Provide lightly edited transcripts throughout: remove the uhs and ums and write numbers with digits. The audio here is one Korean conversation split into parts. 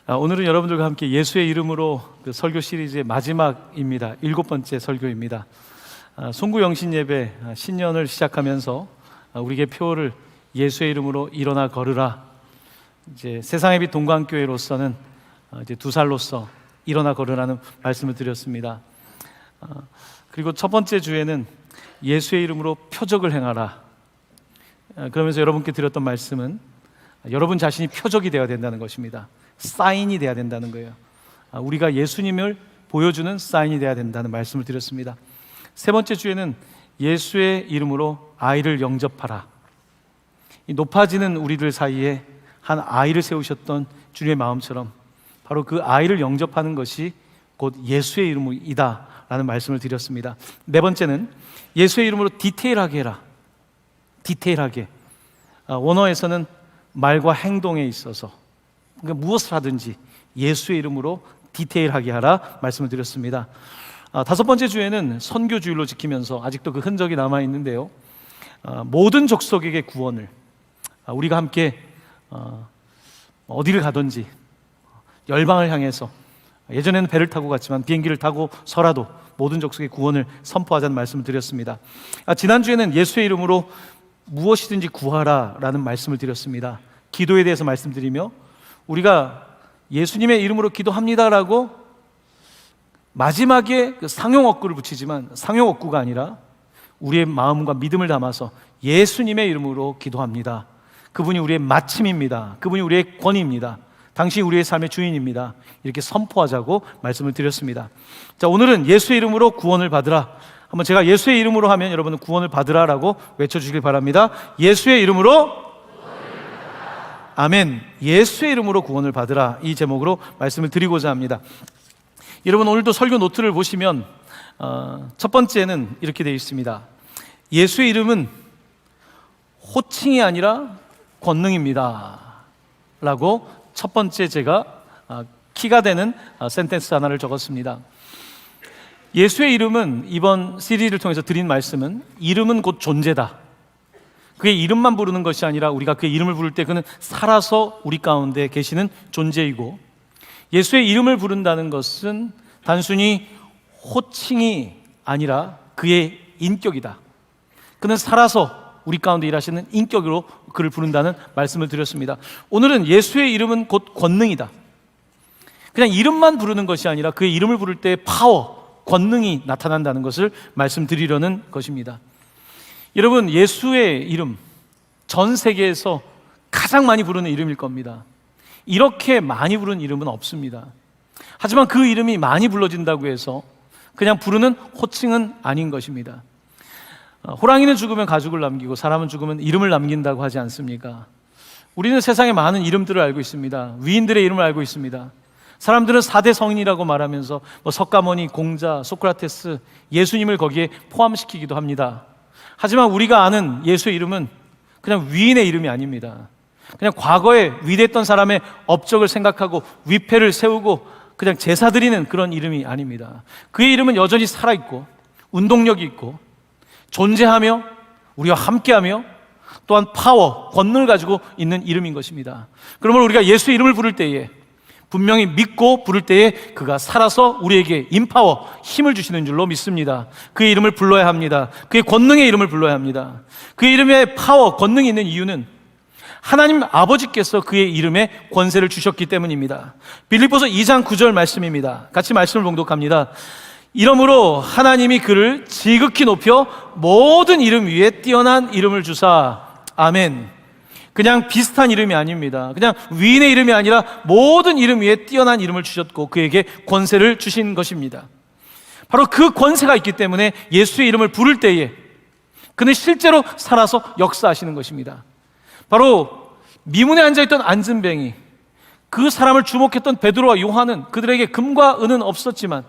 오늘은 여러분들과 함께 예수의 이름으로 그 설교 시리즈의 마지막입니다. 7번째 설교입니다. 송구영신 예배 신년을 시작하면서 우리에게 표를 예수의 이름으로 일어나 걸으라. 이제 세상의 빛 동광교회로서는 이제 2살로서 일어나 걸으라는 말씀을 드렸습니다. 그리고 첫 번째 주에는 예수의 이름으로 표적을 행하라. 그러면서 여러분께 드렸던 말씀은 여러분 자신이 표적이 되어야 된다는 것입니다. 사인이 돼야 된다는 거예요. 우리가 예수님을 보여주는 사인이 돼야 된다는 말씀을 드렸습니다. 세 번째 주에는 예수의 이름으로 아이를 영접하라. 이 높아지는 우리들 사이에 한 아이를 세우셨던 주님의 마음처럼 바로 그 아이를 영접하는 것이 곧 예수의 이름이다 라는 말씀을 드렸습니다. 네 번째는 예수의 이름으로 디테일하게 해라. 디테일하게. 원어에서는 말과 행동에 있어서 그러니까 무엇을 하든지 예수의 이름으로 디테일하게 하라 말씀을 드렸습니다. 다섯 번째 주에는 선교주일로 지키면서 아직도 그 흔적이 남아있는데요, 모든 족속에게 구원을, 우리가 함께 어디를 가든지 열방을 향해서, 예전에는 배를 타고 갔지만 비행기를 타고서라도 모든 족속의 구원을 선포하자는 말씀을 드렸습니다. 지난주에는 예수의 이름으로 무엇이든지 구하라 라는 말씀을 드렸습니다. 기도에 대해서 말씀드리며 우리가 예수님의 이름으로 기도합니다라고 마지막에 그 상용어구를 붙이지만 상용어구가 아니라 우리의 마음과 믿음을 담아서 예수님의 이름으로 기도합니다. 그분이 우리의 마침입니다. 그분이 우리의 권위입니다. 당신이 우리의 삶의 주인입니다. 이렇게 선포하자고 말씀을 드렸습니다. 자, 오늘은 예수의 이름으로 구원을 받으라. 한번 제가 예수의 이름으로 하면 여러분은 구원을 받으라라고 외쳐주시길 바랍니다. 예수의 이름으로 아멘. 예수의 이름으로 구원을 받으라. 이 제목으로 말씀을 드리고자 합니다. 여러분, 오늘도 설교 노트를 보시면 첫 번째는 이렇게 되어 있습니다. 예수의 이름은 호칭이 아니라 권능입니다 라고 첫 번째 제가 키가 되는 센텐스 하나를 적었습니다. 예수의 이름은 이번 시리즈를 통해서 드린 말씀은 이름은 곧 존재다. 그의 이름만 부르는 것이 아니라 우리가 그의 이름을 부를 때 그는 살아서 우리 가운데 계시는 존재이고, 예수의 이름을 부른다는 것은 단순히 호칭이 아니라 그의 인격이다. 그는 살아서 우리 가운데 일하시는 인격으로 그를 부른다는 말씀을 드렸습니다. 오늘은 예수의 이름은 곧 권능이다. 그냥 이름만 부르는 것이 아니라 그의 이름을 부를 때 파워, 권능이 나타난다는 것을 말씀드리려는 것입니다. 여러분, 예수의 이름 전 세계에서 가장 많이 부르는 이름일 겁니다. 이렇게 많이 부르는 이름은 없습니다. 하지만 그 이름이 많이 불러진다고 해서 그냥 부르는 호칭은 아닌 것입니다. 호랑이는 죽으면 가죽을 남기고 사람은 죽으면 이름을 남긴다고 하지 않습니까? 우리는 세상에 많은 이름들을 알고 있습니다. 위인들의 이름을 알고 있습니다. 사람들은 4대 성인이라고 말하면서 석가모니, 공자, 소크라테스, 예수님을 거기에 포함시키기도 합니다. 하지만 우리가 아는 예수의 이름은 그냥 위인의 이름이 아닙니다. 그냥 과거에 위대했던 사람의 업적을 생각하고 위패를 세우고 그냥 제사 드리는 그런 이름이 아닙니다. 그의 이름은 여전히 살아있고 운동력이 있고 존재하며 우리와 함께하며 또한 파워, 권능을 가지고 있는 이름인 것입니다. 그러므로 우리가 예수의 이름을 부를 때에 분명히 믿고 부를 때에 그가 살아서 우리에게 임파워, 힘을 주시는 줄로 믿습니다. 그의 이름을 불러야 합니다. 그의 권능의 이름을 불러야 합니다. 그의 이름에 파워, 권능이 있는 이유는 하나님 아버지께서 그의 이름에 권세를 주셨기 때문입니다. 빌립보서 2장 9절 말씀입니다. 같이 말씀을 봉독합니다. 이러므로 하나님이 그를 지극히 높여 모든 이름 위에 뛰어난 이름을 주사. 아멘. 그냥 비슷한 이름이 아닙니다. 그냥 위인의 이름이 아니라 모든 이름 위에 뛰어난 이름을 주셨고 그에게 권세를 주신 것입니다. 바로 그 권세가 있기 때문에 예수의 이름을 부를 때에 그는 실제로 살아서 역사하시는 것입니다. 바로 미문에 앉아있던 안진뱅이, 그 사람을 주목했던 베드로와 요한은 그들에게 금과 은은 없었지만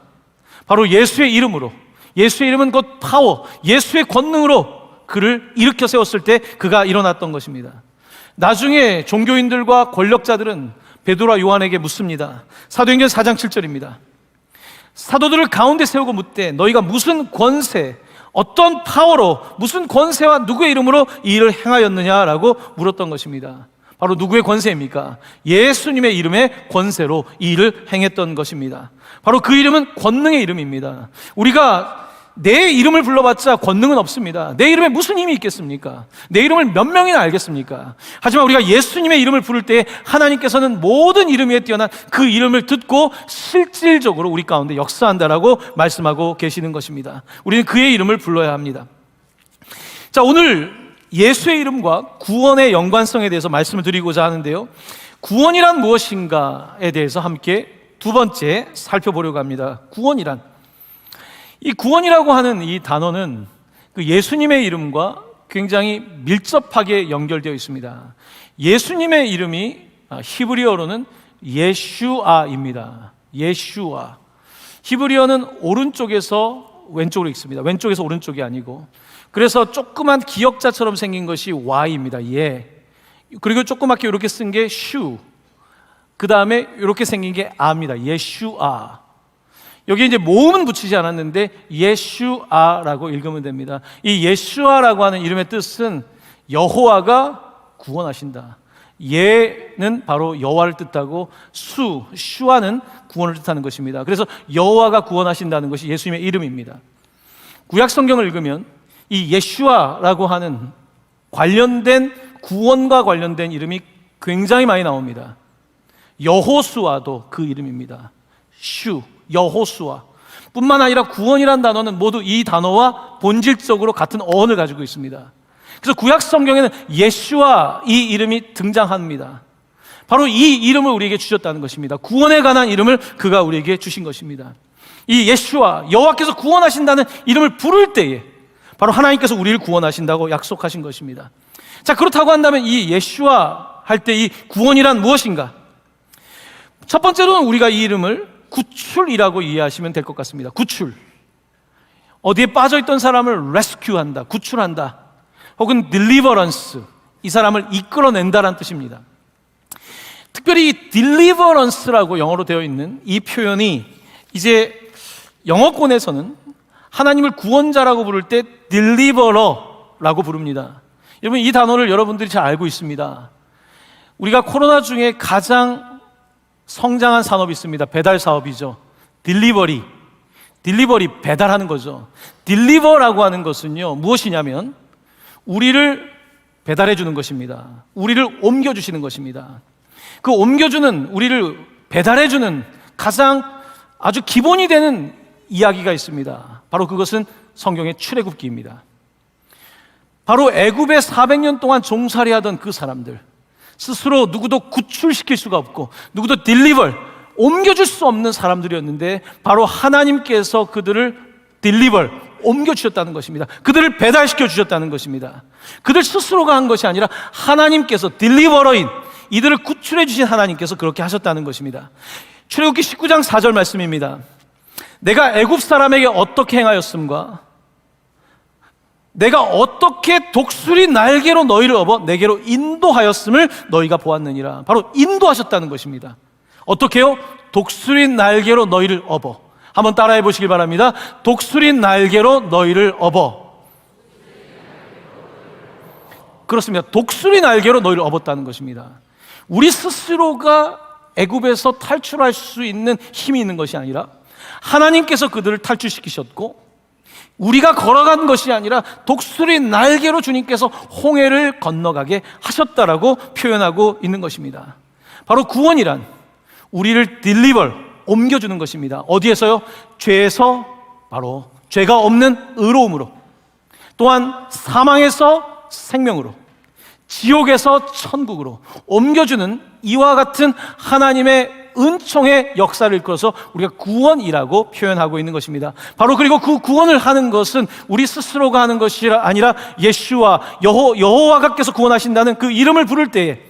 바로 예수의 이름으로, 예수의 이름은 곧 파워, 예수의 권능으로 그를 일으켜 세웠을 때 그가 일어났던 것입니다. 나중에 종교인들과 권력자들은 베드로와 요한에게 묻습니다. 사도행전 4장 7절입니다. 사도들을 가운데 세우고 묻되 너희가 무슨 권세, 어떤 파워로, 무슨 권세와 누구의 이름으로 이 일을 행하였느냐라고 물었던 것입니다. 바로 누구의 권세입니까? 예수님의 이름의 권세로 이 일을 행했던 것입니다. 바로 그 이름은 권능의 이름입니다. 우리가 내 이름을 불러봤자 권능은 없습니다. 내 이름에 무슨 힘이 있겠습니까? 내 이름을 몇 명이나 알겠습니까? 하지만 우리가 예수님의 이름을 부를 때 하나님께서는 모든 이름 위에 뛰어난 그 이름을 듣고 실질적으로 우리 가운데 역사한다라고 말씀하고 계시는 것입니다. 우리는 그의 이름을 불러야 합니다. 자, 오늘 예수의 이름과 구원의 연관성에 대해서 말씀을 드리고자 하는데요, 구원이란 무엇인가에 대해서 함께 두 번째 살펴보려고 합니다. 이 구원이라고 하는 이 단어는 그 예수님의 이름과 굉장히 밀접하게 연결되어 있습니다. 예수님의 이름이 히브리어로는 예슈아입니다. 예슈아. 히브리어는 오른쪽에서 왼쪽으로 읽습니다. 왼쪽에서 오른쪽이 아니고, 그래서 조그만 기역자처럼 생긴 것이 Y입니다. 예. 그리고 조그맣게 이렇게 쓴 게 슈. 그 다음에 이렇게 생긴 게 아입니다. 예슈아. 여기 이제 모음은 붙이지 않았는데 예슈아라고 읽으면 됩니다. 이 예슈아라고 하는 이름의 뜻은 여호와가 구원하신다. 예는 바로 여호와를 뜻하고 슈아는 구원을 뜻하는 것입니다. 그래서 여호와가 구원하신다는 것이 예수님의 이름입니다. 구약 성경을 읽으면 이 예슈아라고 하는 관련된 구원과 관련된 이름이 굉장히 많이 나옵니다. 여호수아도 그 이름입니다. 여호수아. 뿐만 아니라 구원이란 단어는 모두 이 단어와 본질적으로 같은 어원을 가지고 있습니다. 그래서 구약 성경에는 예슈아 이 이름이 등장합니다. 바로 이 이름을 우리에게 주셨다는 것입니다. 구원에 관한 이름을 그가 우리에게 주신 것입니다. 이 예슈아, 여호와께서 구원하신다는 이름을 부를 때에 바로 하나님께서 우리를 구원하신다고 약속하신 것입니다. 자, 그렇다고 한다면 이 예슈아 할 때 이 구원이란 무엇인가? 첫 번째로는 우리가 이 이름을 구출이라고 이해하시면 될 것 같습니다. 구출. 어디에 빠져있던 사람을 레스큐한다, 구출한다. 혹은 deliverance, 이 사람을 이끌어낸다라는 뜻입니다. 특별히 이 deliverance라고 영어로 되어 있는 이 표현이 이제 영어권에서는 하나님을 구원자라고 부를 때 deliverer라고 부릅니다. 여러분, 이 단어를 여러분들이 잘 알고 있습니다. 우리가 코로나 중에 가장 성장한 산업이 있습니다. 배달 사업이죠. 딜리버리, 배달하는 거죠. 딜리버라고 하는 것은요, 무엇이냐면 우리를 배달해 주는 것입니다. 우리를 옮겨주시는 것입니다. 그 옮겨주는, 우리를 배달해 주는 가장 아주 기본이 되는 이야기가 있습니다. 바로 그것은 성경의 출애굽기입니다. 바로 애굽에 400년 동안 종살이하던 그 사람들, 스스로 누구도 구출시킬 수가 없고 누구도 옮겨줄 수 없는 사람들이었는데 바로 하나님께서 그들을 옮겨주셨다는 것입니다. 그들을 배달시켜 주셨다는 것입니다. 그들 스스로가 한 것이 아니라 하나님께서 딜리버러인, 이들을 구출해 주신 하나님께서 그렇게 하셨다는 것입니다. 출애굽기 19장 4절 말씀입니다. 내가 애굽 사람에게 어떻게 행하였음과 내가 어떻게 독수리 날개로 너희를 업어 내게로 인도하였음을 너희가 보았느니라. 바로 인도하셨다는 것입니다. 어떻게요? 독수리 날개로 너희를 업어. 한번 따라해 보시길 바랍니다. 독수리 날개로 너희를 업어. 그렇습니다. 독수리 날개로 너희를 업었다는 것입니다. 우리 스스로가 애굽에서 탈출할 수 있는 힘이 있는 것이 아니라 하나님께서 그들을 탈출시키셨고, 우리가 걸어간 것이 아니라 독수리 날개로 주님께서 홍해를 건너가게 하셨다라고 표현하고 있는 것입니다. 바로 구원이란 우리를 옮겨주는 것입니다. 어디에서요? 죄에서, 바로 죄가 없는 의로움으로, 또한 사망에서 생명으로, 지옥에서 천국으로 옮겨주는 이와 같은 하나님의 은총의 역사를 이끌어서 우리가 구원이라고 표현하고 있는 것입니다. 바로 그리고 그 구원을 하는 것은 우리 스스로가 하는 것이 아니라 예수와 여호와께서 구원하신다는 그 이름을 부를 때에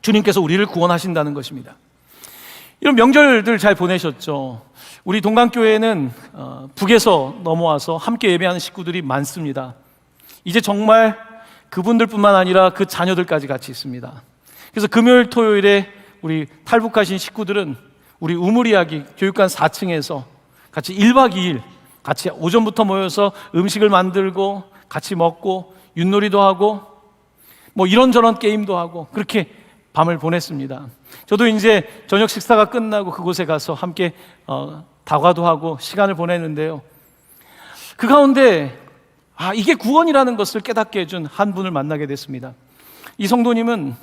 주님께서 우리를 구원하신다는 것입니다. 이런 명절들 잘 보내셨죠? 우리 동강교회는 북에서 넘어와서 함께 예배하는 식구들이 많습니다. 이제 정말 그분들뿐만 아니라 그 자녀들까지 같이 있습니다. 그래서 금요일, 토요일에 우리 탈북하신 식구들은 우리 우물이야기 교육관 4층에서 같이 1박 2일 같이 오전부터 모여서 음식을 만들고 같이 먹고 윷놀이도 하고 뭐 이런저런 게임도 하고 그렇게 밤을 보냈습니다. 저도 이제 저녁 식사가 끝나고 그곳에 가서 함께 다과도 하고 시간을 보냈는데요. 그 가운데 이게 구원이라는 것을 깨닫게 해준 한 분을 만나게 됐습니다. 이 성도님은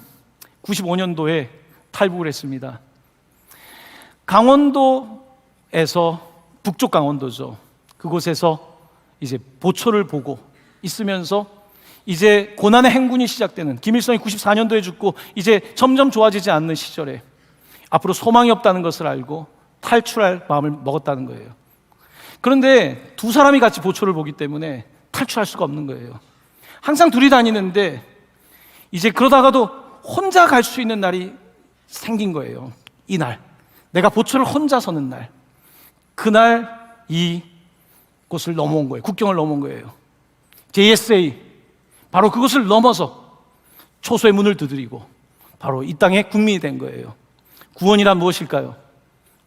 95년도에 탈북을 했습니다. 강원도에서, 북쪽 강원도죠. 그곳에서 이제 보초를 보고 있으면서 이제 고난의 행군이 시작되는, 김일성이 94년도에 죽고 이제 점점 좋아지지 않는 시절에 앞으로 소망이 없다는 것을 알고 탈출할 마음을 먹었다는 거예요. 그런데 두 사람이 같이 보초를 보기 때문에 탈출할 수가 없는 거예요. 항상 둘이 다니는데 이제 그러다가도 혼자 갈 수 있는 날이 생긴 거예요. 이날, 내가 보초를 혼자 서는 날, 그날 이 곳을 넘어온 거예요. 국경을 넘어온 거예요. JSA, 바로 그것을 넘어서 초소의 문을 두드리고 바로 이 땅의 국민이 된 거예요. 구원이란 무엇일까요?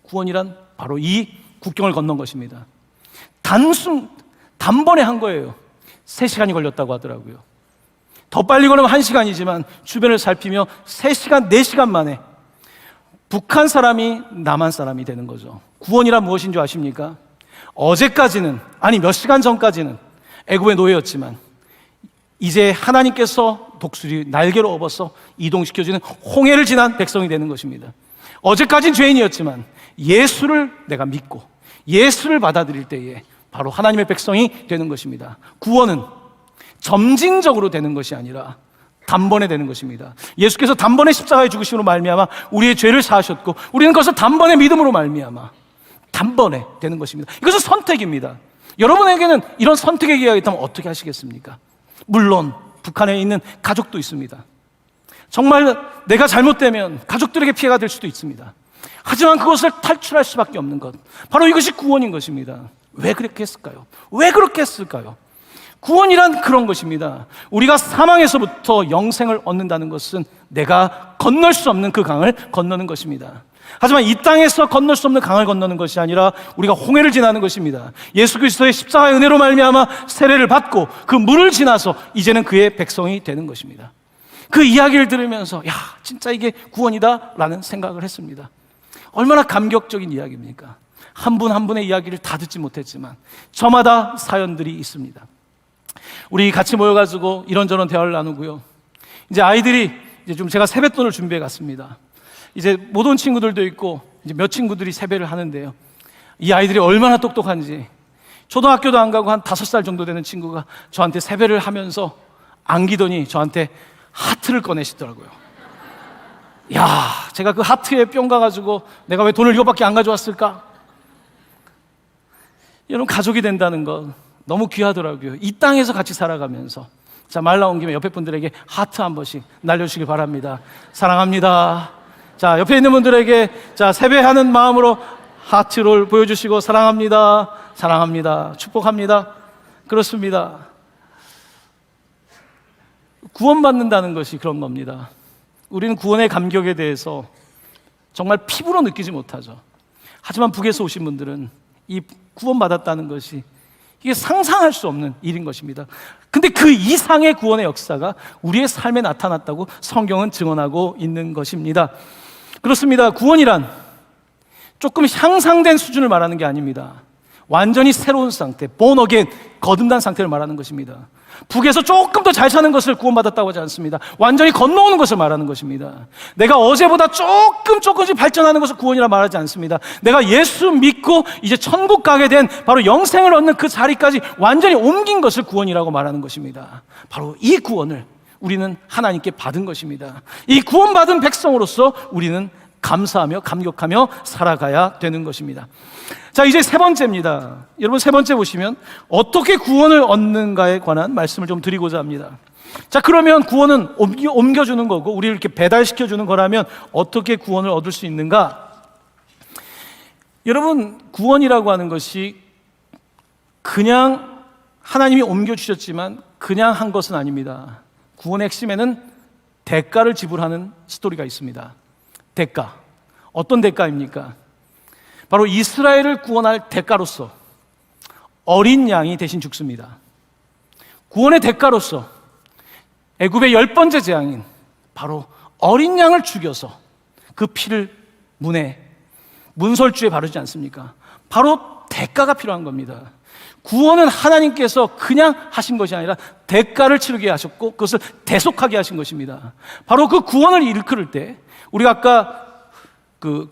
구원이란 바로 이 국경을 건넌 것입니다. 단번에 한 거예요. 3시간이 걸렸다고 하더라고요. 더 빨리 걸으면 1시간이지만 주변을 살피며 3시간, 4시간 만에 북한 사람이 남한 사람이 되는 거죠. 구원이란 무엇인 줄 아십니까? 어제까지는, 아니 몇 시간 전까지는 애굽의 노예였지만 이제 하나님께서 독수리 날개로 업어서 이동시켜주는 홍해를 지난 백성이 되는 것입니다. 어제까진 죄인이었지만 예수를 내가 믿고 예수를 받아들일 때에 바로 하나님의 백성이 되는 것입니다. 구원은 점진적으로 되는 것이 아니라 단번에 되는 것입니다. 예수께서 단번에 십자가에 죽으심으로 말미암아 우리의 죄를 사하셨고 우리는 그것을 단번에 믿음으로 말미암아 단번에 되는 것입니다. 이것은 선택입니다. 여러분에게는 이런 선택의 기회가 있다면 어떻게 하시겠습니까? 물론 북한에 있는 가족도 있습니다. 정말 내가 잘못되면 가족들에게 피해가 될 수도 있습니다. 하지만 그것을 탈출할 수밖에 없는 것, 바로 이것이 구원인 것입니다. 왜 그렇게 했을까요? 왜 그렇게 했을까요? 구원이란 그런 것입니다. 우리가 사망에서부터 영생을 얻는다는 것은 내가 건널 수 없는 그 강을 건너는 것입니다. 하지만 이 땅에서 건널 수 없는 강을 건너는 것이 아니라 우리가 홍해를 지나는 것입니다. 예수 그리스도의 십자가의 은혜로 말미암아 세례를 받고 그 물을 지나서 이제는 그의 백성이 되는 것입니다. 그 이야기를 들으면서 진짜 이게 구원이다 라는 생각을 했습니다. 얼마나 감격적인 이야기입니까? 한 분 한 분의 이야기를 다 듣지 못했지만 저마다 사연들이 있습니다. 우리 같이 모여가지고 이런저런 대화를 나누고요. 이제 아이들이 이제 좀 제가 세뱃돈을 준비해 갔습니다. 이제 못 온 친구들도 있고 이제 몇 친구들이 세배를 하는데요. 이 아이들이 얼마나 똑똑한지, 초등학교도 안 가고 한 5살 정도 되는 친구가 저한테 세배를 하면서 안기더니 저한테 하트를 꺼내시더라고요. 제가 그 하트에 뿅 가가지고 내가 왜 돈을 이거밖에 안 가져왔을까? 여러분, 가족이 된다는 건 너무 귀하더라고요. 이 땅에서 같이 살아가면서. 자, 말 나온 김에 옆에 분들에게 하트 한 번씩 날려주시기 바랍니다. 사랑합니다. 자, 옆에 있는 분들에게 세배하는 마음으로 하트를 보여주시고 사랑합니다. 사랑합니다. 축복합니다. 그렇습니다. 구원받는다는 것이 그런 겁니다. 우리는 구원의 감격에 대해서 정말 피부로 느끼지 못하죠. 하지만 북에서 오신 분들은 이 구원받았다는 것이 이게 상상할 수 없는 일인 것입니다. 근데 그 이상의 구원의 역사가 우리의 삶에 나타났다고 성경은 증언하고 있는 것입니다. 그렇습니다. 구원이란 조금 향상된 수준을 말하는 게 아닙니다. 완전히 새로운 상태, born again, 거듭난 상태를 말하는 것입니다. 북에서 조금 더 잘 사는 것을 구원받았다고 하지 않습니다. 완전히 건너오는 것을 말하는 것입니다. 내가 어제보다 조금씩 발전하는 것을 구원이라 말하지 않습니다. 내가 예수 믿고 이제 천국 가게 된 바로 영생을 얻는 그 자리까지 완전히 옮긴 것을 구원이라고 말하는 것입니다. 바로 이 구원을 우리는 하나님께 받은 것입니다. 이 구원받은 백성으로서 우리는 감사하며 감격하며 살아가야 되는 것입니다. 자, 이제 세 번째입니다. 여러분, 세 번째 보시면 어떻게 구원을 얻는가에 관한 말씀을 좀 드리고자 합니다. 자, 그러면 구원은 옮겨주는 거고 우리를 이렇게 배달시켜주는 거라면 어떻게 구원을 얻을 수 있는가? 여러분, 구원이라고 하는 것이 그냥 하나님이 옮겨주셨지만 그냥 한 것은 아닙니다. 구원의 핵심에는 대가를 지불하는 스토리가 있습니다. 대가. 어떤 대가입니까? 바로 이스라엘을 구원할 대가로서 어린 양이 대신 죽습니다. 구원의 대가로서 애굽의 10번째 재앙인 바로 어린 양을 죽여서 그 피를 문설주에 바르지 않습니까? 바로 대가가 필요한 겁니다. 구원은 하나님께서 그냥 하신 것이 아니라 대가를 치르게 하셨고 그것을 대속하게 하신 것입니다. 바로 그 구원을 일컬을 때 우리가 아까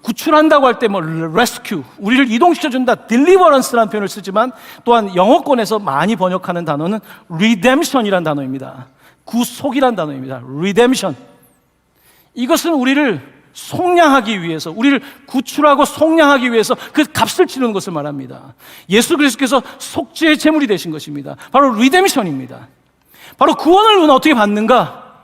구출한다고 할 때 rescue, 우리를 이동시켜준다, deliverance라는 표현을 쓰지만 또한 영어권에서 많이 번역하는 단어는 redemption이라는 단어입니다. 구속이라는 단어입니다. redemption. 이것은 우리를 속량하기 위해서, 우리를 구출하고 속량하기 위해서 그 값을 치르는 것을 말합니다. 예수 그리스도께서 속죄의 제물이 되신 것입니다. 바로 리뎀션입니다. 바로 구원을 우리는 어떻게 받는가?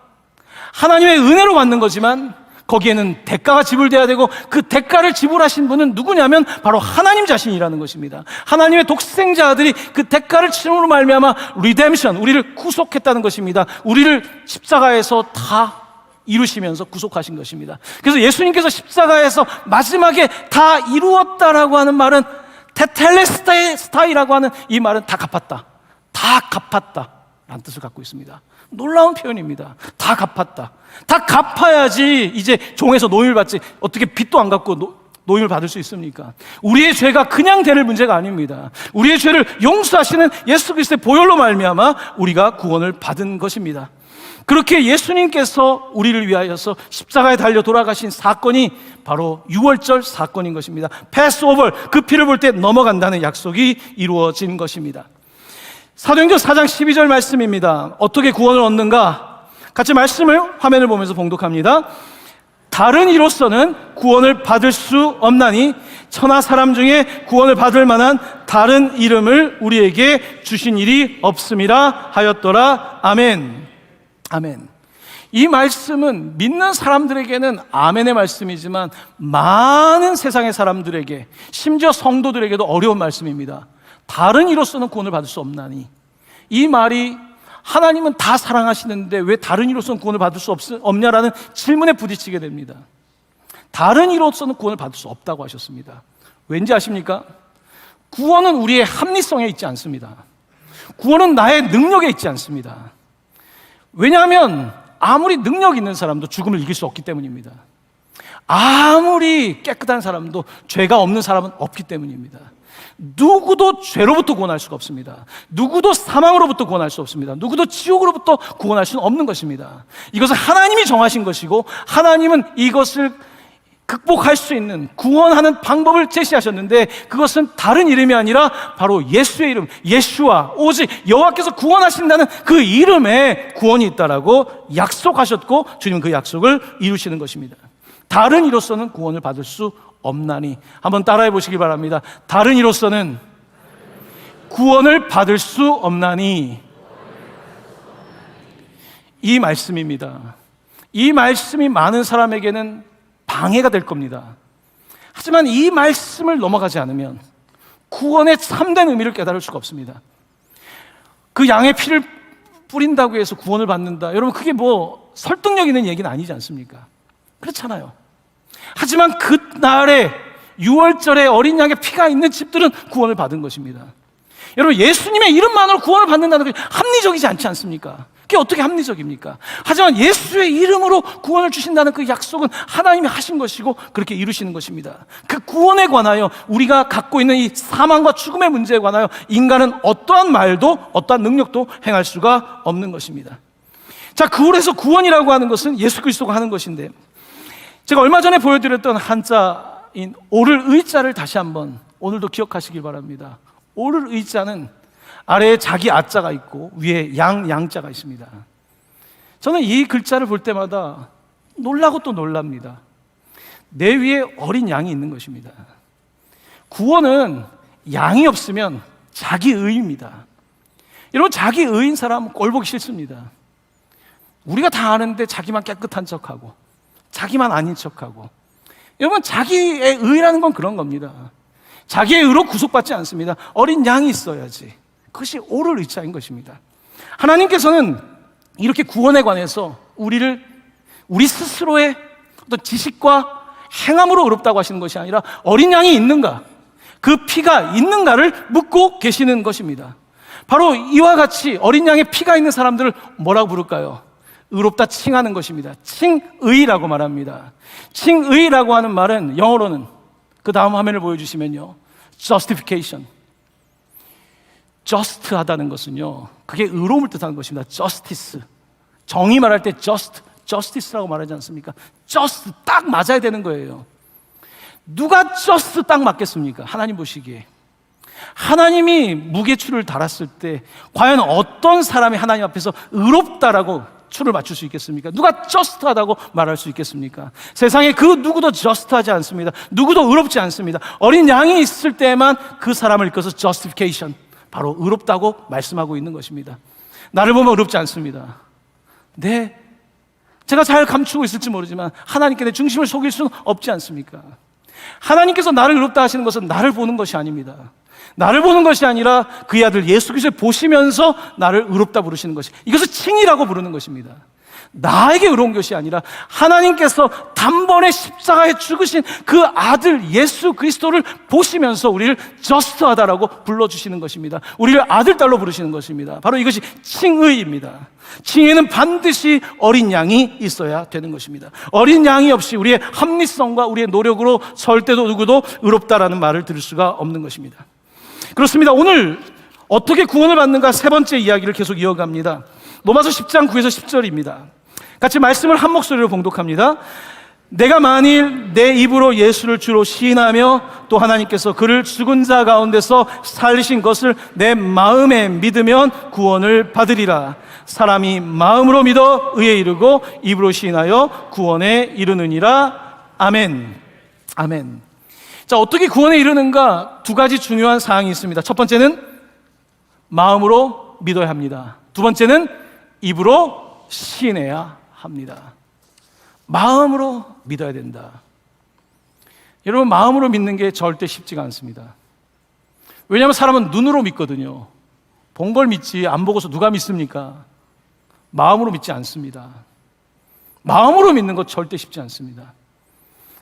하나님의 은혜로 받는 거지만 거기에는 대가가 지불돼야 되고 그 대가를 지불하신 분은 누구냐면 바로 하나님 자신이라는 것입니다. 하나님의 독생자 아들이 그 대가를 치름으로 말미암아 리뎀션, 우리를 구속했다는 것입니다. 우리를 십자가에서 다 이루시면서 구속하신 것입니다. 그래서 예수님께서 십자가에서 마지막에 다 이루었다라고 하는 말은 테텔레스타이라고 하는 이 말은 다 갚았다, 다 갚았다 라는 뜻을 갖고 있습니다. 놀라운 표현입니다. 다 갚았다. 다 갚아야지 이제 종에서 노임을 받지. 어떻게 빚도 안 갚고 노임을 받을 수 있습니까? 우리의 죄가 그냥 될 문제가 아닙니다. 우리의 죄를 용서하시는 예수 그리스도의 보혈로 말미암아 우리가 구원을 받은 것입니다. 그렇게 예수님께서 우리를 위하여서 십자가에 달려 돌아가신 사건이 바로 유월절 사건인 것입니다. 패스오버, 그 피를 볼 때 넘어간다는 약속이 이루어진 것입니다. 사도행전 4장 12절 말씀입니다. 어떻게 구원을 얻는가? 같이 말씀을 화면을 보면서 봉독합니다. 다른 이로서는 구원을 받을 수 없나니 천하 사람 중에 구원을 받을 만한 다른 이름을 우리에게 주신 일이 없음이라 하였더라. 아멘. 아멘. 이 말씀은 믿는 사람들에게는 아멘의 말씀이지만 많은 세상의 사람들에게, 심지어 성도들에게도 어려운 말씀입니다. 다른 이로서는 구원을 받을 수 없나니, 이 말이 하나님은 다 사랑하시는데 왜 다른 이로서는 구원을 받을 수 없냐라는 질문에 부딪히게 됩니다. 다른 이로서는 구원을 받을 수 없다고 하셨습니다. 왠지 아십니까? 구원은 우리의 합리성에 있지 않습니다. 구원은 나의 능력에 있지 않습니다. 왜냐하면 아무리 능력 있는 사람도 죽음을 이길 수 없기 때문입니다. 아무리 깨끗한 사람도 죄가 없는 사람은 없기 때문입니다. 누구도 죄로부터 구원할 수가 없습니다. 누구도 사망으로부터 구원할 수 없습니다. 누구도 지옥으로부터 구원할 수는 없는 것입니다. 이것은 하나님이 정하신 것이고 하나님은 이것을 극복할 수 있는 구원하는 방법을 제시하셨는데 그것은 다른 이름이 아니라 바로 예수의 이름, 예슈아, 오직 여호와께서 구원하신다는 그 이름에 구원이 있다라고 약속하셨고 주님은 그 약속을 이루시는 것입니다. 다른 이로서는 구원을 받을 수 없나니, 한번 따라해 보시기 바랍니다. 다른 이로서는 구원을 받을 수 없나니, 이 말씀입니다. 이 말씀이 많은 사람에게는 방해가 될 겁니다. 하지만 이 말씀을 넘어가지 않으면 구원의 참된 의미를 깨달을 수가 없습니다. 그 양의 피를 뿌린다고 해서 구원을 받는다, 여러분 그게 뭐 설득력 있는 얘기는 아니지 않습니까? 그렇잖아요. 하지만 그날에 유월절에 어린 양의 피가 있는 집들은 구원을 받은 것입니다. 여러분, 예수님의 이름만으로 구원을 받는다는 것이 합리적이지 않지 않습니까? 그게 어떻게 합리적입니까? 하지만 예수의 이름으로 구원을 주신다는 그 약속은 하나님이 하신 것이고 그렇게 이루시는 것입니다. 그 구원에 관하여, 우리가 갖고 있는 이 사망과 죽음의 문제에 관하여 인간은 어떠한 말도 어떠한 능력도 행할 수가 없는 것입니다. 자, 그래서 구원이라고 하는 것은 예수 그리스도가 하는 것인데, 제가 얼마 전에 보여드렸던 한자인 오를 의자를 다시 한번 오늘도 기억하시길 바랍니다. 오를 의자는 아래에 자기 아자가 있고 위에 양자가 있습니다. 저는 이 글자를 볼 때마다 놀라고 또 놀랍니다. 내 위에 어린 양이 있는 것입니다. 구원은 양이 없으면 자기의입니다. 여러분, 자기의인 사람은 꼴 보기 싫습니다. 우리가 다 아는데 자기만 깨끗한 척하고 자기만 아닌 척하고. 여러분, 자기의 의라는 건 그런 겁니다. 자기의 의로 구속받지 않습니다. 어린 양이 있어야지. 그것이 오를 의자인 것입니다. 하나님께서는 이렇게 구원에 관해서 우리 스스로의 어떤 지식과 행함으로 의롭다고 하시는 것이 아니라 어린 양이 있는가, 그 피가 있는가를 묻고 계시는 것입니다. 바로 이와 같이 어린 양의 피가 있는 사람들을 뭐라고 부를까요? 의롭다 칭하는 것입니다. 칭의라고 말합니다. 칭의라고 하는 말은 영어로는 그 다음 화면을 보여주시면요, justification. just하다는 것은요, 그게 의로움을 뜻하는 것입니다. justice. 정의 말할 때 justice라고 말하지 않습니까? just 딱 맞아야 되는 거예요. 누가 just 딱 맞겠습니까? 하나님 보시기에. 하나님이 무게추를 달았을 때 과연 어떤 사람이 하나님 앞에서 의롭다라고 추를 맞출 수 있겠습니까? 누가 just하다고 말할 수 있겠습니까? 세상에 그 누구도 just하지 않습니다. 누구도 의롭지 않습니다. 어린 양이 있을 때만 그 사람을 이끌어서 justification, 바로 의롭다고 말씀하고 있는 것입니다. 나를 보면 의롭지 않습니다. 네, 제가 잘 감추고 있을지 모르지만 하나님께 내 중심을 속일 수는 없지 않습니까? 하나님께서 나를 의롭다 하시는 것은 나를 보는 것이 아닙니다. 나를 보는 것이 아니라 그의 아들 예수 그리스도를 보시면서 나를 의롭다 부르시는 것이, 이것을 칭이라고 부르는 것입니다. 나에게 의로운 것이 아니라 하나님께서 단번에 십자가에 죽으신 그 아들 예수 그리스도를 보시면서 우리를 저스트하다라고 불러주시는 것입니다. 우리를 아들, 딸로 부르시는 것입니다. 바로 이것이 칭의입니다. 칭의는 반드시 어린 양이 있어야 되는 것입니다. 어린 양이 없이 우리의 합리성과 우리의 노력으로 절대도 누구도 의롭다라는 말을 들을 수가 없는 것입니다. 그렇습니다. 오늘 어떻게 구원을 받는가, 세 번째 이야기를 계속 이어갑니다. 로마서 10장 9에서 10절입니다. 같이 말씀을 한 목소리로 봉독합니다. 내가 만일 내 입으로 예수를 주로 시인하며 또 하나님께서 그를 죽은 자 가운데서 살리신 것을 내 마음에 믿으면 구원을 받으리라. 사람이 마음으로 믿어 의에 이르고 입으로 시인하여 구원에 이르느니라. 아멘. 아멘. 자, 어떻게 구원에 이르는가? 두 가지 중요한 사항이 있습니다. 첫 번째는 마음으로 믿어야 합니다. 두 번째는 입으로 시인해야 합니다. 마음으로 믿어야 된다. 여러분, 마음으로 믿는 게 절대 쉽지가 않습니다. 왜냐하면 사람은 눈으로 믿거든요. 본 걸 믿지 안 보고서 누가 믿습니까? 마음으로 믿지 않습니다. 마음으로 믿는 것 절대 쉽지 않습니다.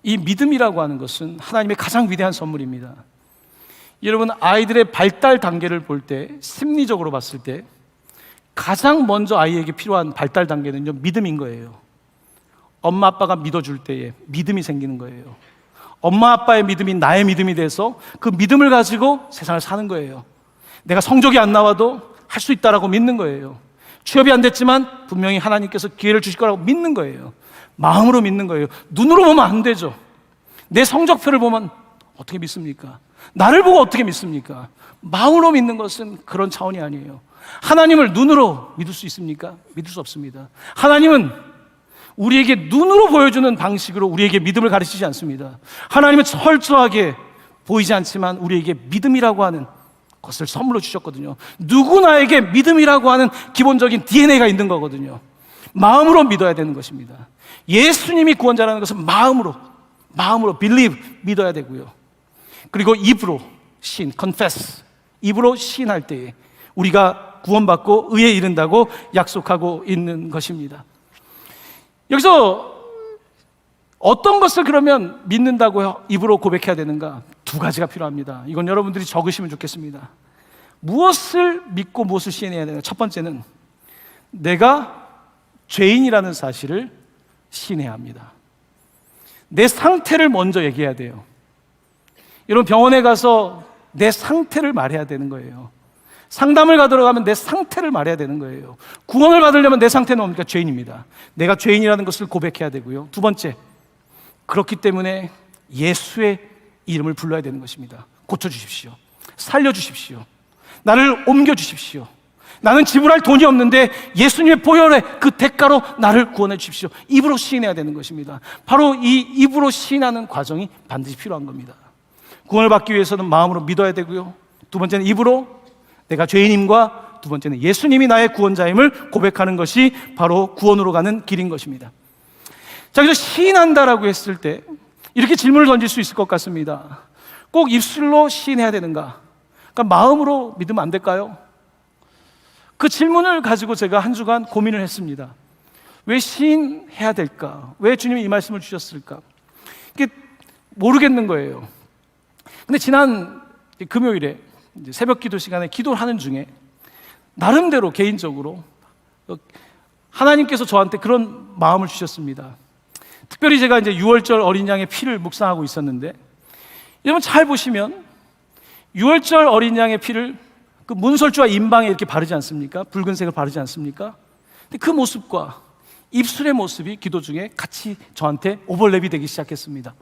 이 믿음이라고 하는 것은 하나님의 가장 위대한 선물입니다. 여러분, 아이들의 발달 단계를 볼 때, 심리적으로 봤을 때 가장 먼저 아이에게 필요한 발달 단계는요, 믿음인 거예요. 엄마 아빠가 믿어줄 때에 믿음이 생기는 거예요. 엄마 아빠의 믿음이 나의 믿음이 돼서 그 믿음을 가지고 세상을 사는 거예요. 내가 성적이 안 나와도 할 수 있다라고 믿는 거예요. 취업이 안 됐지만 분명히 하나님께서 기회를 주실 거라고 믿는 거예요. 마음으로 믿는 거예요. 눈으로 보면 안 되죠. 내 성적표를 보면 어떻게 믿습니까? 나를 보고 어떻게 믿습니까? 마음으로 믿는 것은 그런 차원이 아니에요. 하나님을 눈으로 믿을 수 있습니까? 믿을 수 없습니다. 하나님은 우리에게 눈으로 보여주는 방식으로 우리에게 믿음을 가르치지 않습니다. 하나님은 철저하게 보이지 않지만 우리에게 믿음이라고 하는 것을 선물로 주셨거든요. 누구나에게 믿음이라고 하는 기본적인 DNA가 있는 거거든요. 마음으로 믿어야 되는 것입니다. 예수님이 구원자라는 것은 마음으로 believe, 믿어야 되고요. 그리고 입으로 신, confess, 입으로 시인할 때에 우리가 구원받고 의에 이른다고 약속하고 있는 것입니다. 여기서 어떤 것을 그러면 믿는다고 입으로 고백해야 되는가? 두 가지가 필요합니다. 이건 여러분들이 적으시면 좋겠습니다. 무엇을 믿고 무엇을 시인해야 되는가? 첫 번째는 내가 죄인이라는 사실을 시인해야 합니다. 내 상태를 먼저 얘기해야 돼요. 여러분, 병원에 가서 내 상태를 말해야 되는 거예요. 상담을 가도록 하면 내 상태를 말해야 되는 거예요. 구원을 받으려면 내 상태는 뭡니까? 죄인입니다. 내가 죄인이라는 것을 고백해야 되고요. 두 번째, 그렇기 때문에 예수의 이름을 불러야 되는 것입니다. 고쳐주십시오. 살려주십시오. 나를 옮겨주십시오. 나는 지불할 돈이 없는데 예수님의 보혈의 그 대가로 나를 구원해 주십시오. 입으로 시인해야 되는 것입니다. 바로 이 입으로 시인하는 과정이 반드시 필요한 겁니다. 구원을 받기 위해서는 마음으로 믿어야 되고요. 두 번째는 입으로 내가 죄인임과 두 번째는 예수님이 나의 구원자임을 고백하는 것이 바로 구원으로 가는 길인 것입니다. 자, 그래서 시인한다라고 했을 때 이렇게 질문을 던질 수 있을 것 같습니다. 꼭 입술로 시인해야 되는가? 그러니까 마음으로 믿으면 안 될까요? 그 질문을 가지고 제가 한 주간 고민을 했습니다. 왜 시인해야 될까? 왜 주님이 이 말씀을 주셨을까? 이게 모르겠는 거예요. 근데 지난 금요일에 새벽 기도 시간에 기도를 하는 중에 나름대로 개인적으로 하나님께서 저한테 그런 마음을 주셨습니다. 특별히 제가 이제 유월절 어린 양의 피를 묵상하고 있었는데, 여러분 잘 보시면 유월절 어린 양의 피를 그 문설주와 임방에 이렇게 바르지 않습니까? 붉은색을 바르지 않습니까? 근데 그 모습과 입술의 모습이 기도 중에 같이 저한테 오버랩이 되기 시작했습니다.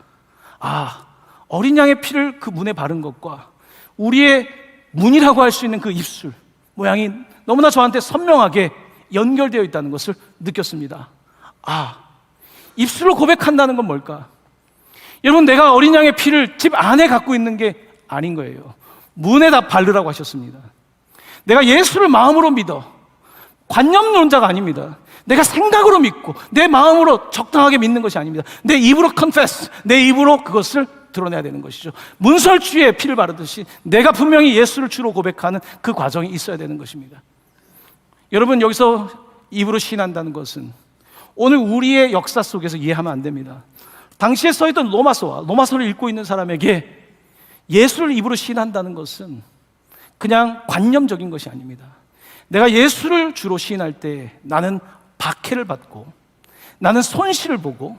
아, 어린 양의 피를 그 문에 바른 것과 우리의 문이라고 할 수 있는 그 입술 모양이 너무나 저한테 선명하게 연결되어 있다는 것을 느꼈습니다. 아, 입술로 고백한다는 건 뭘까? 여러분, 내가 어린 양의 피를 집 안에 갖고 있는 게 아닌 거예요. 문에다 바르라고 하셨습니다. 내가 예수를 마음으로 믿어. 관념론자가 아닙니다. 내가 생각으로 믿고 내 마음으로 적당하게 믿는 것이 아닙니다. 내 입으로 confess, 내 입으로 그것을 드러내야 되는 것이죠. 문설주에 피를 바르듯이 내가 분명히 예수를 주로 고백하는 그 과정이 있어야 되는 것입니다. 여러분, 여기서 입으로 시인한다는 것은 오늘 우리의 역사 속에서 이해하면 안 됩니다. 당시에 써있던 로마서를 읽고 있는 사람에게 예수를 입으로 시인한다는 것은 그냥 관념적인 것이 아닙니다. 내가 예수를 주로 시인할 때 나는 박해를 받고 나는 손실을 보고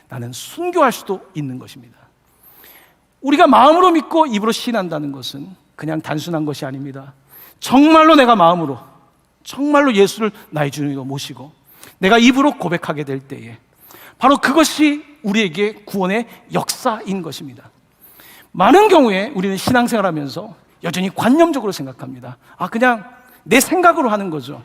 나는 순교할 수도 있는 것입니다. 우리가 마음으로 믿고 입으로 시인한다는 것은 그냥 단순한 것이 아닙니다. 정말로 내가 마음으로 정말로 예수를 나의 주님으로 모시고 내가 입으로 고백하게 될 때에 바로 그것이 우리에게 구원의 역사인 것입니다. 많은 경우에 우리는 신앙생활하면서 여전히 관념적으로 생각합니다. 아, 그냥 내 생각으로 하는 거죠.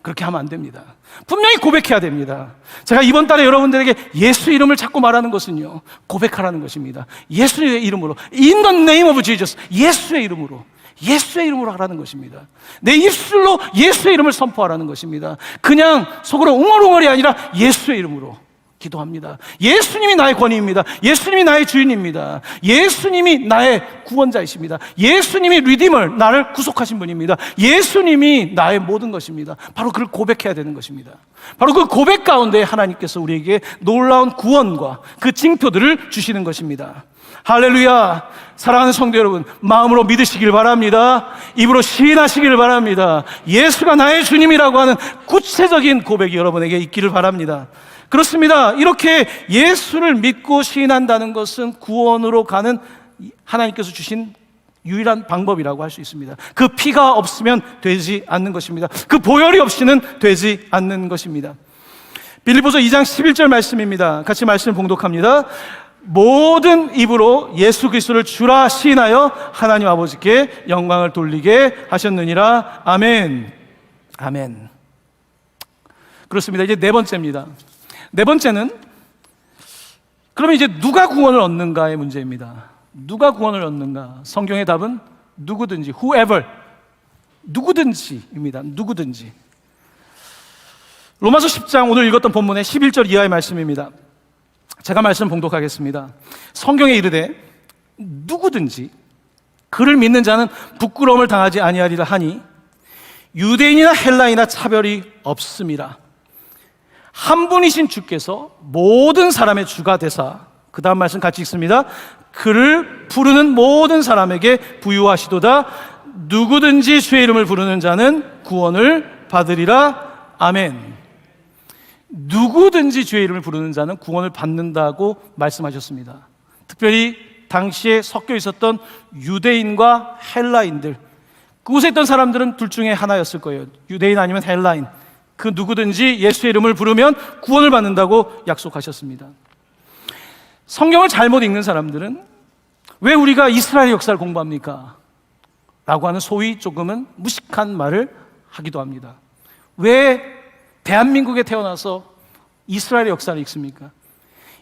그렇게 하면 안 됩니다. 분명히 고백해야 됩니다. 제가 이번 달에 여러분들에게 예수 이름을 자꾸 말하는 것은요, 고백하라는 것입니다. 예수의 이름으로, In the name of Jesus, 예수의 이름으로 하라는 것입니다. 내 입술로 예수의 이름을 선포하라는 것입니다. 그냥 속으로 웅얼웅얼이 아니라 예수의 이름으로 기도합니다. 예수님이 나의 권위입니다. 예수님이 나의 주인입니다. 예수님이 나의 구원자이십니다. 예수님이 리디머, 나를 구속하신 분입니다. 예수님이 나의 모든 것입니다. 바로 그걸 고백해야 되는 것입니다. 바로 그 고백 가운데 하나님께서 우리에게 놀라운 구원과 그 징표들을 주시는 것입니다. 할렐루야. 사랑하는 성도 여러분, 마음으로 믿으시길 바랍니다. 입으로 시인하시길 바랍니다. 예수가 나의 주님이라고 하는 구체적인 고백이 여러분에게 있기를 바랍니다. 그렇습니다. 이렇게 예수를 믿고 시인한다는 것은 구원으로 가는 하나님께서 주신 유일한 방법이라고 할 수 있습니다. 그 피가 없으면 되지 않는 것입니다. 그 보혈이 없이는 되지 않는 것입니다. 빌립보서 2장 11절 말씀입니다. 같이 말씀 봉독합니다. 모든 입으로 예수 그리스도를 주라 시인하여 하나님 아버지께 영광을 돌리게 하셨느니라. 아멘. 아멘. 그렇습니다. 이제 네 번째입니다. 네 번째는 그러면 이제 누가 구원을 얻는가의 문제입니다. 누가 구원을 얻는가? 성경의 답은 누구든지, whoever, 누구든지입니다. 누구든지. 로마서 10장 오늘 읽었던 본문의 11절 이하의 말씀입니다. 제가 말씀 봉독하겠습니다. 성경에 이르되 누구든지 그를 믿는 자는 부끄러움을 당하지 아니하리라 하니 유대인이나 헬라인이나 차별이 없음이라. 한 분이신 주께서 모든 사람의 주가 되사, 그 다음 말씀 같이 읽습니다. 그를 부르는 모든 사람에게 부유하시도다. 누구든지 주의 이름을 부르는 자는 구원을 받으리라. 아멘. 누구든지 주의 이름을 부르는 자는 구원을 받는다고 말씀하셨습니다. 특별히 당시에 섞여 있었던 유대인과 헬라인들, 그곳에 있던 사람들은 둘 중에 하나였을 거예요. 유대인 아니면 헬라인. 그 누구든지 예수의 이름을 부르면 구원을 받는다고 약속하셨습니다. 성경을 잘못 읽는 사람들은 왜 우리가 이스라엘 역사를 공부합니까? 라고 하는 소위 조금은 무식한 말을 하기도 합니다. 왜 대한민국에 태어나서 이스라엘의 역사를 읽습니까?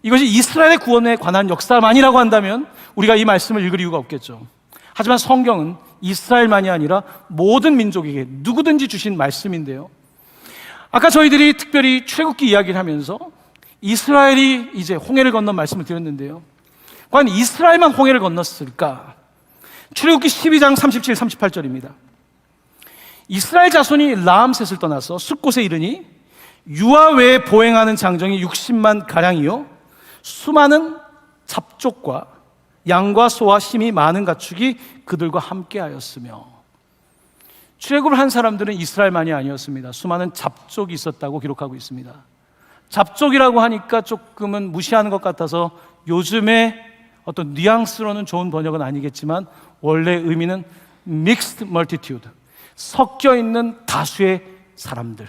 이것이 이스라엘의 구원에 관한 역사만이라고 한다면 우리가 이 말씀을 읽을 이유가 없겠죠. 하지만 성경은 이스라엘만이 아니라 모든 민족에게 누구든지 주신 말씀인데요, 아까 저희들이 특별히 출애굽기 이야기를 하면서 이스라엘이 이제 홍해를 건넌 말씀을 드렸는데요, 과연 이스라엘만 홍해를 건넜을까? 출애굽기 12장 37, 38절입니다. 이스라엘 자손이 라암셋을 떠나서 숫곳에 이르니 유아 외에 보행하는 장정이 60만 가량이요 수많은 잡족과 양과 소와 힘이 많은 가축이 그들과 함께하였으며. 출애굽을 한 사람들은 이스라엘만이 아니었습니다. 수많은 잡족이 있었다고 기록하고 있습니다. 잡족이라고 하니까 조금은 무시하는 것 같아서 요즘에 어떤 뉘앙스로는 좋은 번역은 아니겠지만 원래 의미는 mixed multitude, 섞여 있는 다수의 사람들,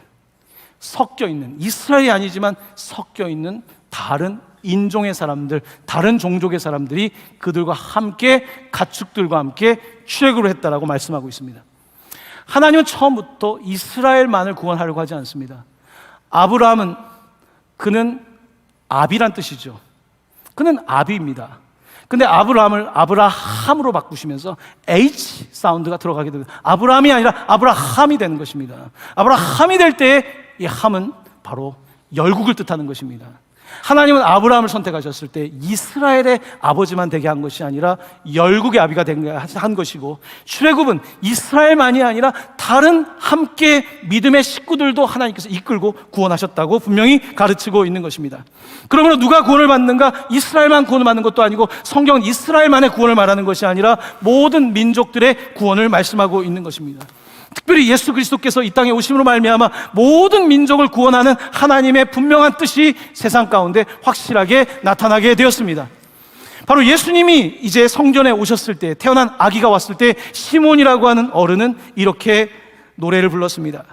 섞여 있는, 이스라엘이 아니지만 섞여 있는 다른 인종의 사람들, 다른 종족의 사람들이 그들과 함께, 가축들과 함께 출애굽을 했다라고 말씀하고 있습니다. 하나님은 처음부터 이스라엘만을 구원하려고 하지 않습니다. 아브라함은, 그는 아비란 뜻이죠. 그는 아비입니다. 근데 아브라함을 아브라함으로 바꾸시면서 H 사운드가 들어가게 됩니다. 아브라함이 아니라 아브라함이 되는 것입니다. 아브라함이 될 때 이 함은 바로 열국을 뜻하는 것입니다. 하나님은 아브라함을 선택하셨을 때 이스라엘의 아버지만 되게 한 것이 아니라 열국의 아비가 한 것이고, 출애굽은 이스라엘만이 아니라 다른 함께 믿음의 식구들도 하나님께서 이끌고 구원하셨다고 분명히 가르치고 있는 것입니다. 그러므로 누가 구원을 받는가? 이스라엘만 구원을 받는 것도 아니고, 성경은 이스라엘만의 구원을 말하는 것이 아니라 모든 민족들의 구원을 말씀하고 있는 것입니다. 특별히 예수 그리스도께서 이 땅에 오심으로 말미암아 모든 민족을 구원하는 하나님의 분명한 뜻이 세상 가운데 확실하게 나타나게 되었습니다. 바로 예수님이 이제 성전에 오셨을 때, 태어난 아기가 왔을 때 시몬이라고 하는 어른은 이렇게 노래를 불렀습니다.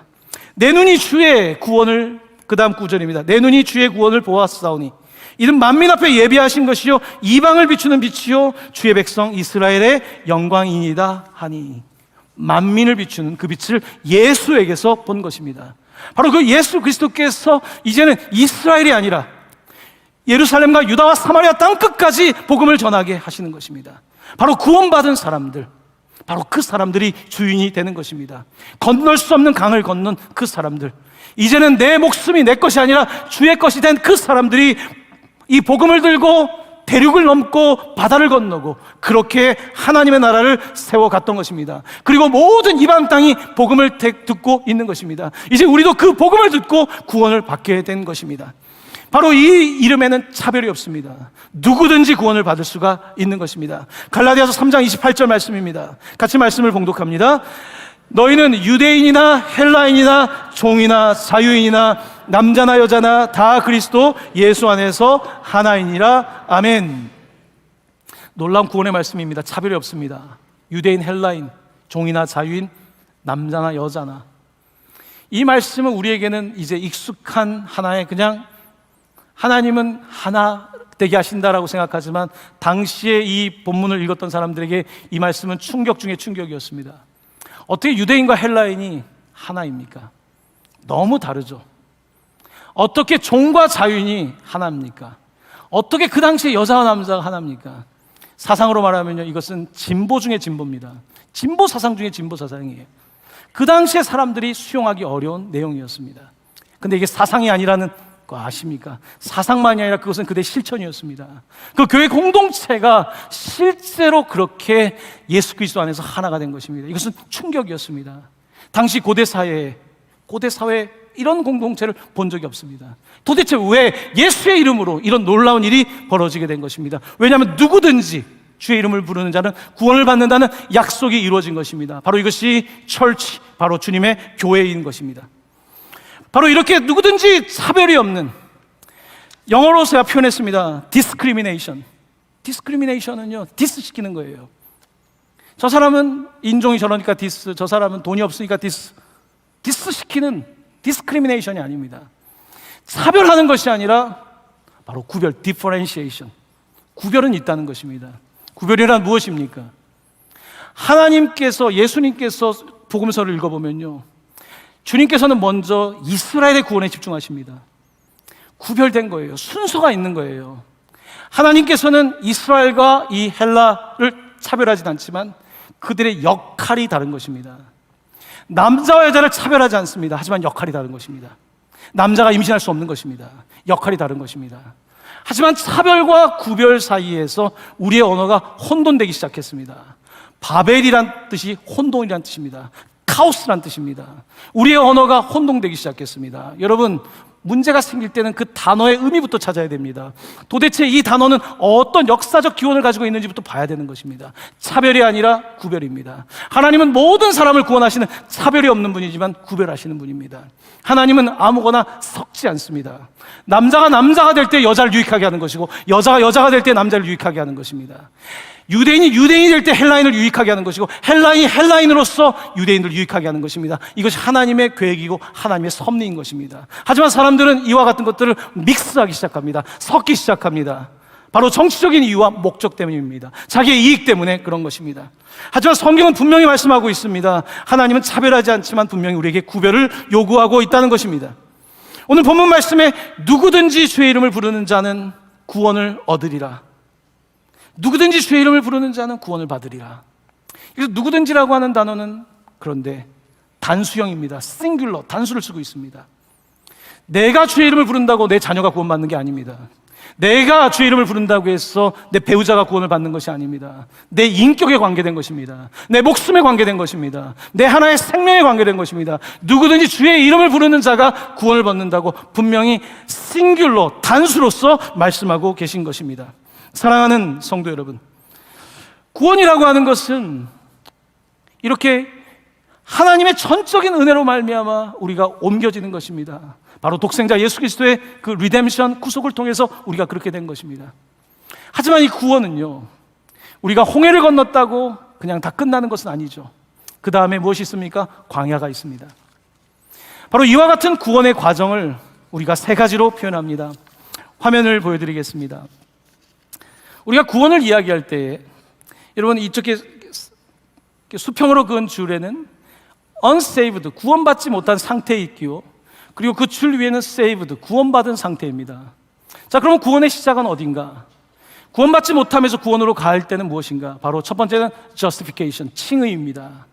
내 눈이 주의 구원을, 그 다음 구절입니다. 내 눈이 주의 구원을 보았사오니 이는 만민 앞에 예비하신 것이요 이방을 비추는 빛이요 주의 백성 이스라엘의 영광이니이다 하니, 만민을 비추는 그 빛을 예수에게서 본 것입니다. 바로 그 예수 그리스도께서 이제는 이스라엘이 아니라 예루살렘과 유다와 사마리아 땅 끝까지 복음을 전하게 하시는 것입니다. 바로 구원받은 사람들, 바로 그 사람들이 주인이 되는 것입니다. 건널 수 없는 강을 건넌 그 사람들, 이제는 내 목숨이 내 것이 아니라 주의 것이 된 그 사람들이 이 복음을 들고 대륙을 넘고 바다를 건너고 그렇게 하나님의 나라를 세워갔던 것입니다. 그리고 모든 이방 땅이 복음을 듣고 있는 것입니다. 이제 우리도 그 복음을 듣고 구원을 받게 된 것입니다. 바로 이 이름에는 차별이 없습니다. 누구든지 구원을 받을 수가 있는 것입니다. 갈라디아서 3장 28절 말씀입니다. 같이 말씀을 봉독합니다. 너희는 유대인이나 헬라인이나 종이나 자유인이나 남자나 여자나 다 그리스도 예수 안에서 하나이니라. 아멘. 놀라운 구원의 말씀입니다. 차별이 없습니다. 유대인, 헬라인, 종이나 자유인, 남자나 여자나. 이 말씀은 우리에게는 이제 익숙한 하나의, 그냥 하나님은 하나 되게 하신다라고 생각하지만, 당시에 이 본문을 읽었던 사람들에게 이 말씀은 충격 중에 충격이었습니다. 어떻게 유대인과 헬라인이 하나입니까? 너무 다르죠. 어떻게 종과 자유인이 하나입니까? 어떻게 그 당시에 여자와 남자가 하나입니까? 사상으로 말하면요, 이것은 진보 중에 진보입니다. 진보 사상 중에 진보 사상이에요. 그 당시에 사람들이 수용하기 어려운 내용이었습니다. 근데 이게 사상이 아니라는 거 아십니까? 사상만이 아니라 그것은 그들의 실천이었습니다. 그 교회 공동체가 실제로 그렇게 예수 그리스도 안에서 하나가 된 것입니다. 이것은 충격이었습니다. 당시 고대 사회에 이런 공동체를 본 적이 없습니다. 도대체 왜 예수의 이름으로 이런 놀라운 일이 벌어지게 된 것입니다. 왜냐하면 누구든지 주의 이름을 부르는 자는 구원을 받는다는 약속이 이루어진 것입니다. 바로 이것이 철치, 바로 주님의 교회인 것입니다. 바로 이렇게 누구든지 차별이 없는, 영어로 제가 표현했습니다. discrimination. discrimination은요, 디스시키는 거예요. 저 사람은 인종이 저러니까 디스, 저 사람은 돈이 없으니까 디스. 디스시키는 discrimination이 아닙니다. 차별하는 것이 아니라 바로 구별, differentiation. 구별은 있다는 것입니다. 구별이란 무엇입니까? 하나님께서, 예수님께서 복음서를 읽어보면요, 주님께서는 먼저 이스라엘의 구원에 집중하십니다. 구별된 거예요. 순서가 있는 거예요. 하나님께서는 이스라엘과 이 헬라를 차별하진 않지만 그들의 역할이 다른 것입니다. 남자와 여자를 차별하지 않습니다. 하지만 역할이 다른 것입니다. 남자가 임신할 수 없는 것입니다. 역할이 다른 것입니다. 하지만 차별과 구별 사이에서 우리의 언어가 혼돈되기 시작했습니다. 바벨이란 뜻이 혼돈이란 뜻입니다. 카오스란 뜻입니다. 우리의 언어가 혼동되기 시작했습니다. 여러분, 문제가 생길 때는 그 단어의 의미부터 찾아야 됩니다. 도대체 이 단어는 어떤 역사적 기원을 가지고 있는지부터 봐야 되는 것입니다. 차별이 아니라 구별입니다. 하나님은 모든 사람을 구원하시는 차별이 없는 분이지만 구별하시는 분입니다. 하나님은 아무거나 섞지 않습니다. 남자가 될 때 여자를 유익하게 하는 것이고, 여자가 여자가 될 때 남자를 유익하게 하는 것입니다. 유대인이 유대인이 될 때 헬라인을 유익하게 하는 것이고, 헬라인이 헬라인으로서 유대인을 유익하게 하는 것입니다. 이것이 하나님의 계획이고 하나님의 섭리인 것입니다. 하지만 사람들은 이와 같은 것들을 믹스하기 시작합니다. 섞기 시작합니다. 바로 정치적인 이유와 목적 때문입니다. 자기의 이익 때문에 그런 것입니다. 하지만 성경은 분명히 말씀하고 있습니다. 하나님은 차별하지 않지만 분명히 우리에게 구별을 요구하고 있다는 것입니다. 오늘 본문 말씀에 누구든지 주의 이름을 부르는 자는 구원을 얻으리라. 누구든지 주의 이름을 부르는 자는 구원을 받으리라. 그래서 누구든지라고 하는 단어는 그런데 단수형입니다. 싱귤러, 단수를 쓰고 있습니다. 내가 주의 이름을 부른다고 내 자녀가 구원받는 게 아닙니다. 내가 주의 이름을 부른다고 해서 내 배우자가 구원을 받는 것이 아닙니다. 내 인격에 관계된 것입니다. 내 목숨에 관계된 것입니다. 내 하나의 생명에 관계된 것입니다. 누구든지 주의 이름을 부르는 자가 구원을 받는다고 분명히 싱귤러, 단수로서 말씀하고 계신 것입니다. 사랑하는 성도 여러분, 구원이라고 하는 것은 이렇게 하나님의 전적인 은혜로 말미암아 우리가 옮겨지는 것입니다. 바로 독생자 예수 그리스도의 그 리뎀션, 구속을 통해서 우리가 그렇게 된 것입니다. 하지만 이 구원은요, 우리가 홍해를 건넜다고 그냥 다 끝나는 것은 아니죠. 그 다음에 무엇이 있습니까? 광야가 있습니다. 바로 이와 같은 구원의 과정을 우리가 세 가지로 표현합니다. 화면을 보여드리겠습니다. 우리가 구원을 이야기할 때, 여러분 이쪽에 수평으로 그은 줄에는 unsaved, 구원받지 못한 상태에 있기요, 그리고 그 줄 위에는 saved, 구원받은 상태입니다. 자, 그럼 구원의 시작은 어딘가? 구원받지 못하면서 구원으로 갈 때는 무엇인가? 바로 첫 번째는 justification, 칭의입니다.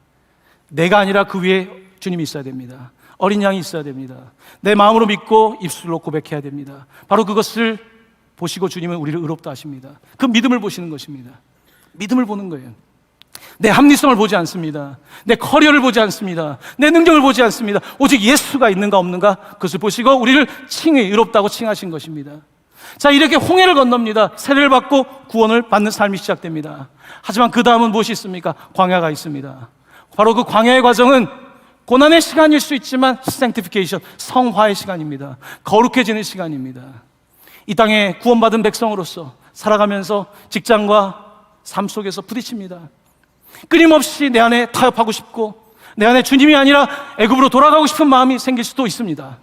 내가 아니라 그 위에 주님이 있어야 됩니다. 어린 양이 있어야 됩니다. 내 마음으로 믿고 입술로 고백해야 됩니다. 바로 그것을 보시고 주님은 우리를 의롭다 하십니다. 그 믿음을 보시는 것입니다. 믿음을 보는 거예요. 내 합리성을 보지 않습니다. 내 커리어를 보지 않습니다. 내 능력을 보지 않습니다. 오직 예수가 있는가 없는가, 그것을 보시고 우리를 칭의, 의롭다고 칭하신 것입니다. 자, 이렇게 홍해를 건넙니다. 세례를 받고 구원을 받는 삶이 시작됩니다. 하지만 그 다음은 무엇이 있습니까? 광야가 있습니다. 바로 그 광야의 과정은 고난의 시간일 수 있지만 sanctification, 성화의 시간입니다. 거룩해지는 시간입니다. 이 땅에 구원받은 백성으로서 살아가면서 직장과 삶 속에서 부딪힙니다. 끊임없이 내 안에 타협하고 싶고, 내 안에 주님이 아니라 애굽으로 돌아가고 싶은 마음이 생길 수도 있습니다.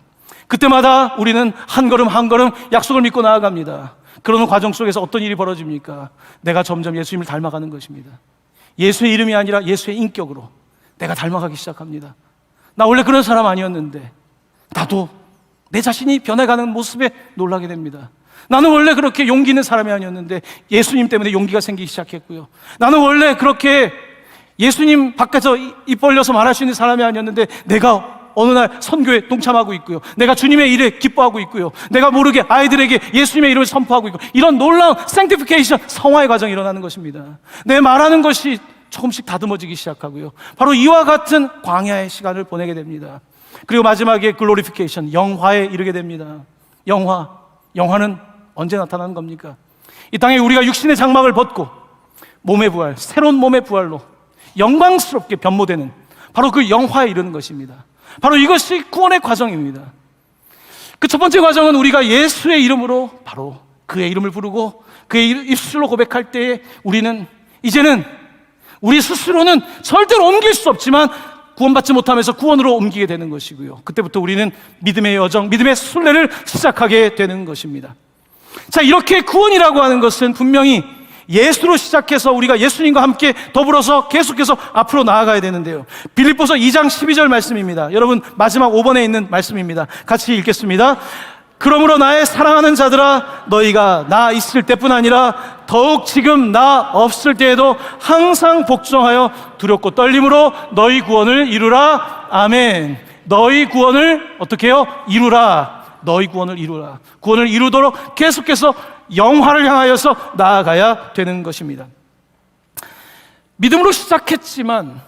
그때마다 우리는 한 걸음 한 걸음 약속을 믿고 나아갑니다. 그러는 과정 속에서 어떤 일이 벌어집니까? 내가 점점 예수님을 닮아가는 것입니다. 예수의 이름이 아니라 예수의 인격으로 내가 닮아가기 시작합니다. 나 원래 그런 사람 아니었는데 나도 내 자신이 변해가는 모습에 놀라게 됩니다. 나는 원래 그렇게 용기 있는 사람이 아니었는데 예수님 때문에 용기가 생기기 시작했고요. 나는 원래 그렇게 예수님 밖에서 입 벌려서 말할 수 있는 사람이 아니었는데 내가 어느 날 선교에 동참하고 있고요. 내가 주님의 일에 기뻐하고 있고요. 내가 모르게 아이들에게 예수님의 이름을 선포하고 있고, 이런 놀라운 sanctification, 성화의 과정이 일어나는 것입니다. 내 말하는 것이 조금씩 다듬어지기 시작하고요. 바로 이와 같은 광야의 시간을 보내게 됩니다. 그리고 마지막에 glorification, 영화에 이르게 됩니다. 영화는 언제 나타나는 겁니까? 이 땅에 우리가 육신의 장막을 벗고 몸의 부활, 새로운 몸의 부활로 영광스럽게 변모되는 바로 그 영화에 이르는 것입니다. 바로 이것이 구원의 과정입니다. 그 첫 번째 과정은 우리가 예수의 이름으로, 바로 그의 이름을 부르고 그의 입술로 고백할 때에 우리는 이제는 우리 스스로는 절대로 옮길 수 없지만 구원받지 못하면서 구원으로 옮기게 되는 것이고요. 그때부터 우리는 믿음의 여정, 믿음의 순례를 시작하게 되는 것입니다. 자, 이렇게 구원이라고 하는 것은 분명히 예수로 시작해서 우리가 예수님과 함께 더불어서 계속해서 앞으로 나아가야 되는데요. 빌립보서 2장 12절 말씀입니다. 여러분, 마지막 5번에 있는 말씀입니다. 같이 읽겠습니다. 그러므로 나의 사랑하는 자들아, 너희가 나 있을 때뿐 아니라 더욱 지금 나 없을 때에도 항상 복종하여 두렵고 떨림으로 너희 구원을 이루라. 아멘. 너희 구원을 어떻게 해요? 이루라. 너희 구원을 이루라. 구원을 이루도록 계속해서 영화를 향하여서 나아가야 되는 것입니다. 믿음으로 시작했지만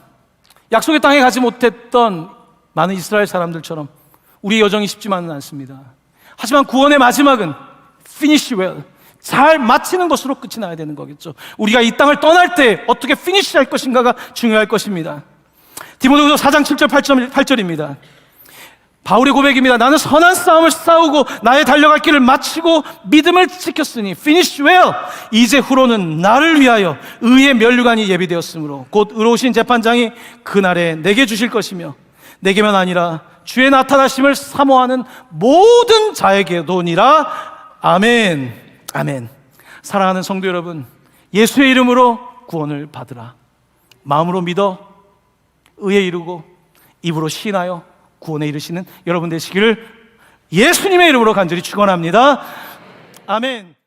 약속의 땅에 가지 못했던 많은 이스라엘 사람들처럼 우리의 여정이 쉽지만은 않습니다. 하지만 구원의 마지막은 finish well, 잘 마치는 것으로 끝이 나야 되는 거겠죠. 우리가 이 땅을 떠날 때 어떻게 피니시할 것인가가 중요할 것입니다. 디모데후서 4장 7절 8절입니다. 바울의 고백입니다. 나는 선한 싸움을 싸우고 나의 달려갈 길을 마치고 믿음을 지켰으니 finish well, 이제 후로는 나를 위하여 의의 면류관이 예비되었으므로 곧 의로우신 재판장이 그날에 내게 주실 것이며 내게만 아니라 주의 나타나심을 사모하는 모든 자에게도니라. 아멘. 아멘. 사랑하는 성도 여러분, 예수의 이름으로 구원을 받으라. 마음으로 믿어 의에 이르고 입으로 시인하여 구원에 이르시는 여러분 되시기를 예수님의 이름으로 간절히 축원합니다. 아멘.